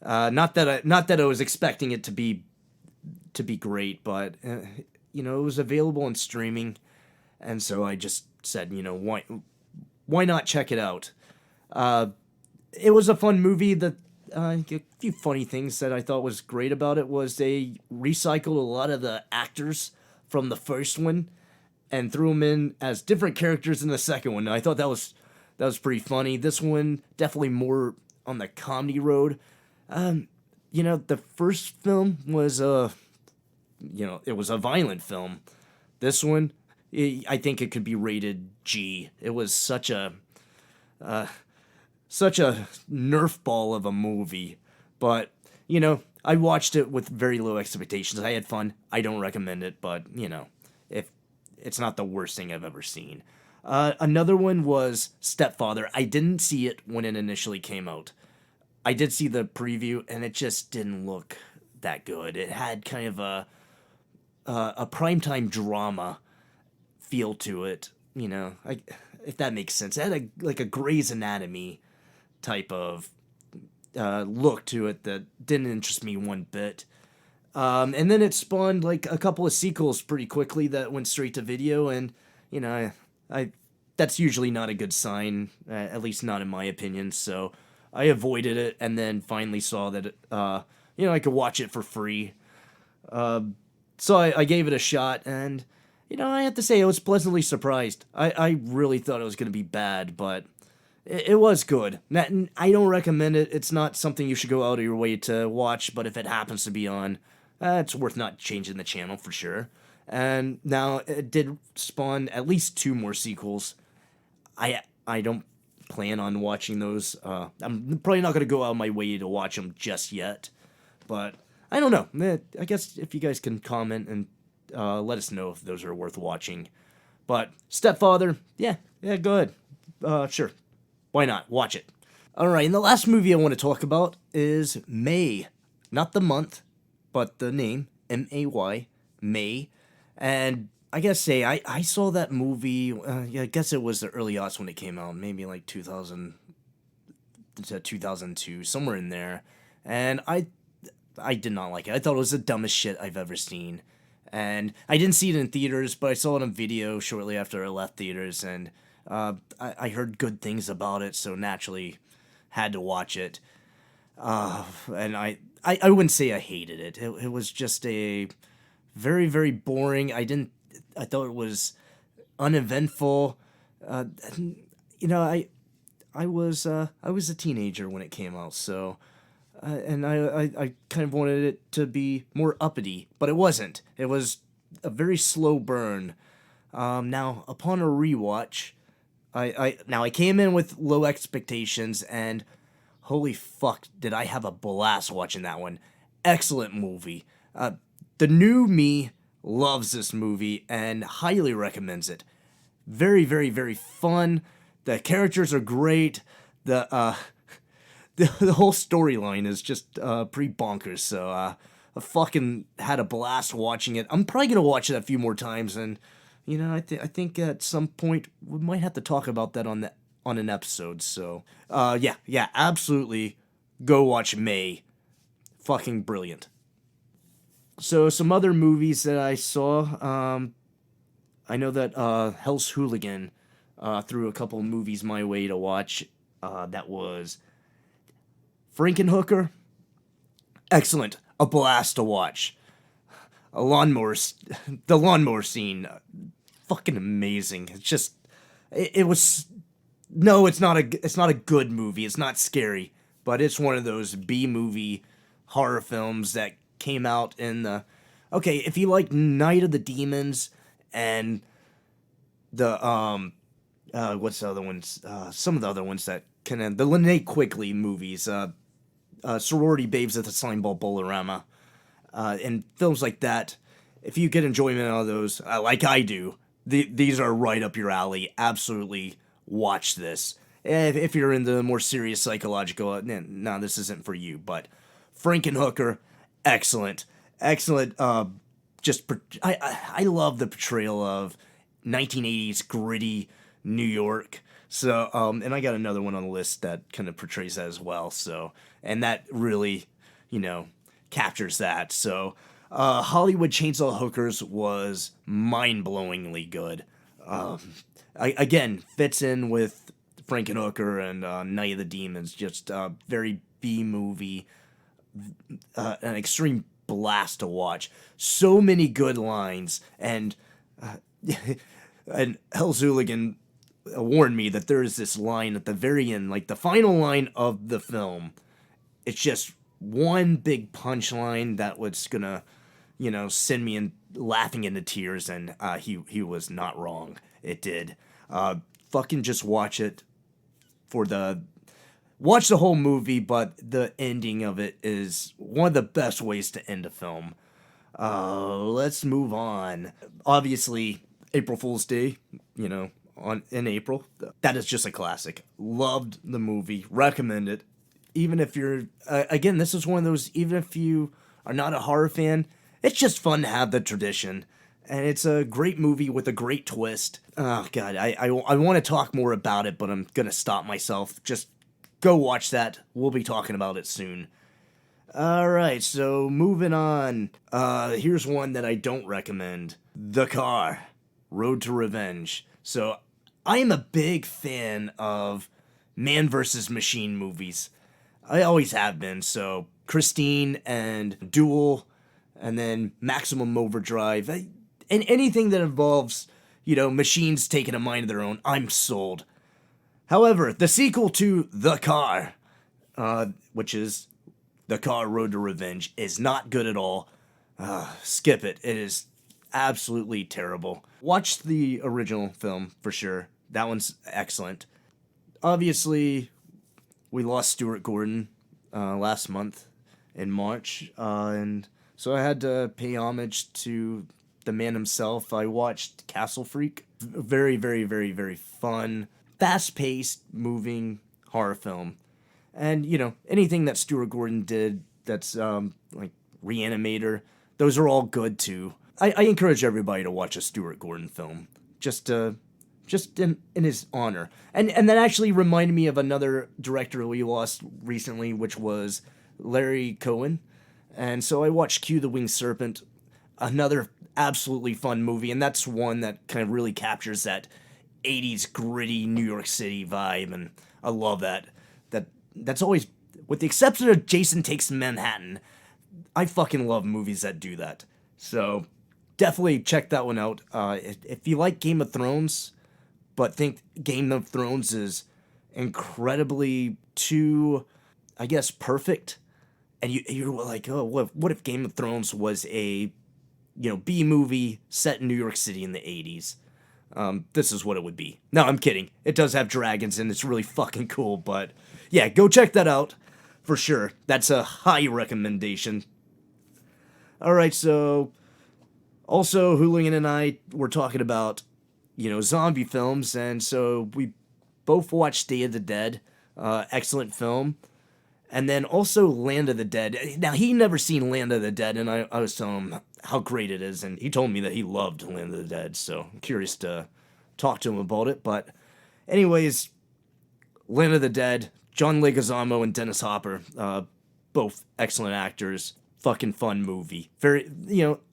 Not that I was expecting it to be great, but it was available on streaming, and so I just said, why not check it out? It was a fun movie. A few funny things that I thought was great about it was they recycled a lot of the actors from the first one and threw them in as different characters in the second one. And I thought that was pretty funny. This one definitely more on the comedy road. The first film was it was a violent film. This one, I think it could be rated G. It was such a nerf ball of a movie. But, I watched it with very low expectations. I had fun. I don't recommend it, but, if it's not the worst thing I've ever seen. Another one was Stepfather. I didn't see it when it initially came out. I did see the preview, and it just didn't look that good. It had kind of a primetime drama feel to it, if that makes sense. It had a Grey's Anatomy type of look to it that didn't interest me one bit. And then it spawned like a couple of sequels pretty quickly that went straight to video, and I that's usually not a good sign, at least not in my opinion. So I avoided it, and then finally saw that I could watch it for free. So I gave it a shot, and I have to say I was pleasantly surprised. I really thought it was going to be bad, but it was good. I don't recommend it. It's not something you should go out of your way to watch, but if it happens to be on, it's worth not changing the channel for sure. And now it did spawn at least 2 more sequels. I don't plan on watching those. I'm probably not going to go out of my way to watch them just yet, but I don't know. I guess if you guys can comment and let us know if those are worth watching. But Stepfather, yeah, go ahead. Sure. Why not? Watch it. Alright, and the last movie I want to talk about is May. Not the month, but the name, M-A-Y, May. And I gotta say, I saw that movie, I guess it was the early aughts when it came out, maybe like 2000 to 2002, somewhere in there. And I did not like it. I thought it was the dumbest shit I've ever seen. And I didn't see it in theaters, but I saw it on video shortly after I left theaters, and I heard good things about it, so naturally had to watch it. And I wouldn't say I hated it. It was just a very, very boring. I thought it was uneventful. I was a teenager when it came out, so and I kind of wanted it to be more uppity, but it wasn't. It was a very slow burn. Now, upon a rewatch, I came in with low expectations, and holy fuck, did I have a blast watching that one. Excellent movie. The new me loves this movie and highly recommends it. Very, very, very fun. The characters are great. The whole storyline is just pretty bonkers, so I fucking had a blast watching it. I'm probably gonna watch it a few more times, and I think at some point we might have to talk about that on an episode. So yeah, absolutely, go watch May. Fucking brilliant. So some other movies that I saw. I know that Hell's Hooligan threw a couple movies my way to watch. That was Frankenhooker. Excellent. A blast to watch. The lawnmower scene. Fucking amazing. It's just, it was, no, it's not a good movie. It's not scary, but it's one of those B-movie horror films that came out in the, okay, if you like Night of the Demons and the, what's the other ones? Some of the other ones that can, the Linnea Quigley movies, Sorority Babes at the Slime Ball Bolorama, and films like that. If you get enjoyment out of those, like I do, these are right up your alley. Absolutely watch this. if you're in the more serious psychological, no, this isn't for you. But Frankenhooker, excellent. I love the portrayal of 1980s gritty New York. So, and I got another one on the list that kind of portrays that as well. So, and that really, captures that. So, Hollywood Chainsaw Hookers was mind-blowingly good. Again, fits in with Frankenhooker and Night of the Demons. Just a very B-movie, an extreme blast to watch. So many good lines, and and Hell's Hooligan warned me that there is this line at the very end, like the final line of the film. It's just one big punchline that was gonna, send me in laughing into tears, and he was not wrong. It did. Fucking just watch it watch the whole movie, but the ending of it is one of the best ways to end a film. Let's move on. Obviously, April Fool's Day, in April. That is just a classic. Loved the movie. Recommend it. Even if you're, again, this is one of those, even if you are not a horror fan, it's just fun to have the tradition. And it's a great movie with a great twist. Oh, God, I want to talk more about it, but I'm going to stop myself. Just go watch that. We'll be talking about it soon. All right, so moving on. Here's one that I don't recommend. The Car, Road to Revenge. So I am a big fan of man versus machine movies. I always have been. So Christine and Duel, and then Maximum Overdrive. And anything that involves, machines taking a mind of their own, I'm sold. However, the sequel to The Car, which is The Car Road to Revenge, is not good at all. Skip it. It is absolutely terrible. Watch the original film for sure. That one's excellent. Obviously, we lost Stuart Gordon last month in March, and so I had to pay homage to the man himself. I watched Castle Freak. Very, very, very, very fun, fast-paced, moving horror film. And, anything that Stuart Gordon did that's like Reanimator, those are all good too. I encourage everybody to watch a Stuart Gordon film, just in his honor. And that actually reminded me of another director we lost recently, which was Larry Cohen. And so I watched Q the Winged Serpent, another absolutely fun movie, and that's one that kind of really captures that 80s gritty New York City vibe, and I love that. That's always, with the exception of Jason Takes Manhattan, I fucking love movies that do that. So definitely check that one out. If you like Game of Thrones, but think Game of Thrones is incredibly too, I guess, perfect, and you're like, oh, what if Game of Thrones was a, B movie set in New York City in the 80s? This is what it would be. No, I'm kidding. It does have dragons and it's really fucking cool, but yeah, go check that out for sure. That's a high recommendation. Alright, so also Hooligan and I were talking about, zombie films, and so we both watched Day of the Dead. Excellent film. And then also Land of the Dead. Now, he never seen Land of the Dead, and I was telling him how great it is, and he told me that he loved Land of the Dead, so I'm curious to talk to him about it. But anyways, Land of the Dead, John Leguizamo and Dennis Hopper, both excellent actors. Fucking fun movie. Very,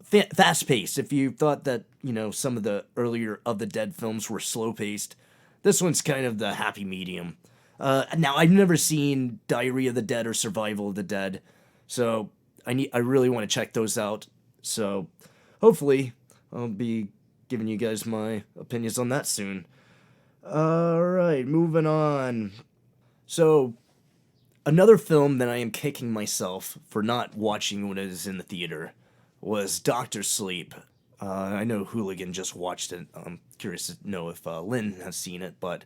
fast-paced. If you thought that, some of the earlier of the Dead films were slow-paced, this one's kind of the happy medium. Now, I've never seen Diary of the Dead or Survival of the Dead, so I really want to check those out. So hopefully I'll be giving you guys my opinions on that soon. Alright, moving on. So, another film that I am kicking myself for not watching when it is in the theater was Dr. Sleep. I know Hooligan just watched it. I'm curious to know if Lynn has seen it, but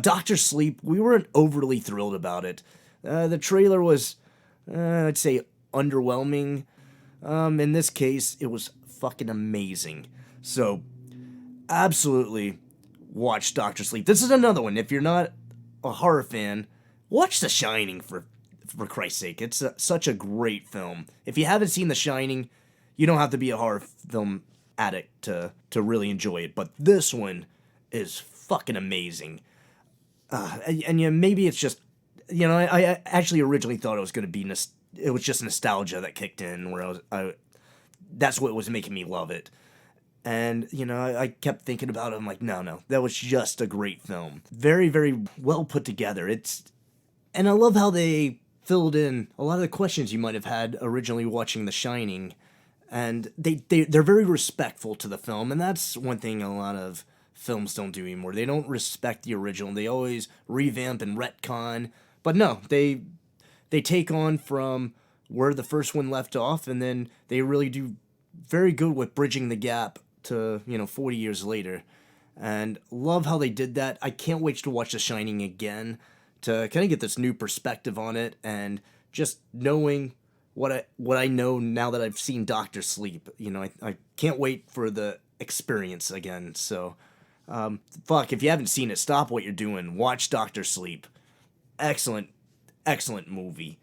Dr. Sleep, we weren't overly thrilled about it. The trailer was, I'd say, underwhelming. In this case, it was fucking amazing. So, absolutely watch Dr. Sleep. This is another one. If you're not a horror fan, watch The Shining for Christ's sake. It's such a great film. If you haven't seen The Shining, you don't have to be a horror film addict to really enjoy it. But this one is fucking amazing. And maybe it's just, I actually originally thought it was going to be, it was just nostalgia that kicked in, where that's what was making me love it. And, I kept thinking about it. I'm like, no, that was just a great film. Very, very well put together. And I love how they filled in a lot of the questions you might have had originally watching The Shining. And they're very respectful to the film. And that's one thing a lot of films don't do anymore. They don't respect the original. They always revamp and retcon. But no, they take on from where the first one left off. And then they really do very good with bridging the gap to 40 years later, and love how they did that. I can't wait to watch The Shining again to kind of get this new perspective on it, and just knowing what I know now that I've seen Doctor Sleep. I can't wait for the experience again. So if you haven't seen it, stop what you're doing, watch Doctor Sleep. Excellent movie.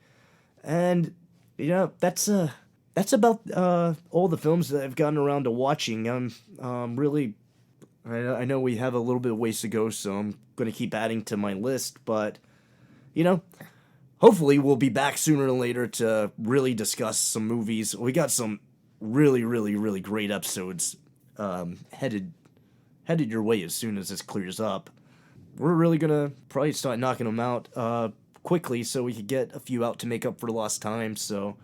And that's about all the films that I've gotten around to watching. I know we have a little bit of ways to go, so I'm going to keep adding to my list, but, hopefully we'll be back sooner than later to really discuss some movies. We got some really, really, really great episodes headed your way as soon as this clears up. We're really going to probably start knocking them out quickly so we could get a few out to make up for lost time, so...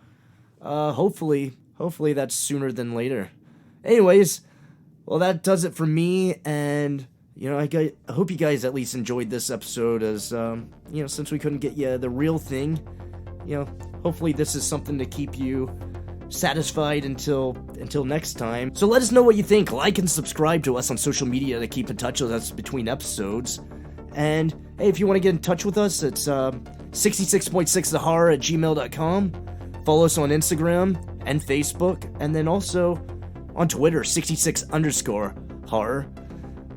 hopefully that's sooner than later. Anyways, well, that does it for me, and, I hope you guys at least enjoyed this episode, as, since we couldn't get you the real thing, hopefully this is something to keep you satisfied until next time. So let us know what you think. Like and subscribe to us on social media to keep in touch with us between episodes. And, hey, if you want to get in touch with us, it's 66.6thehorror@gmail.com. Follow us on Instagram and Facebook, and then also on Twitter, 66_horror.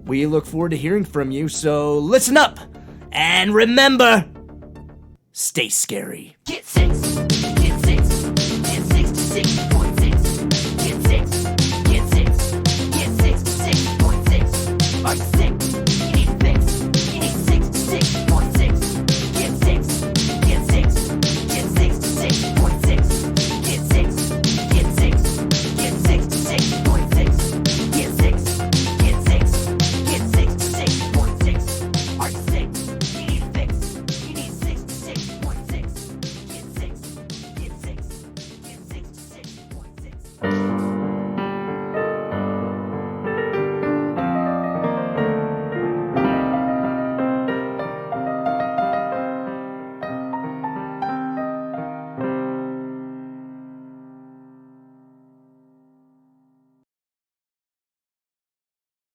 We look forward to hearing from you, so listen up, and remember, stay scary. Get set.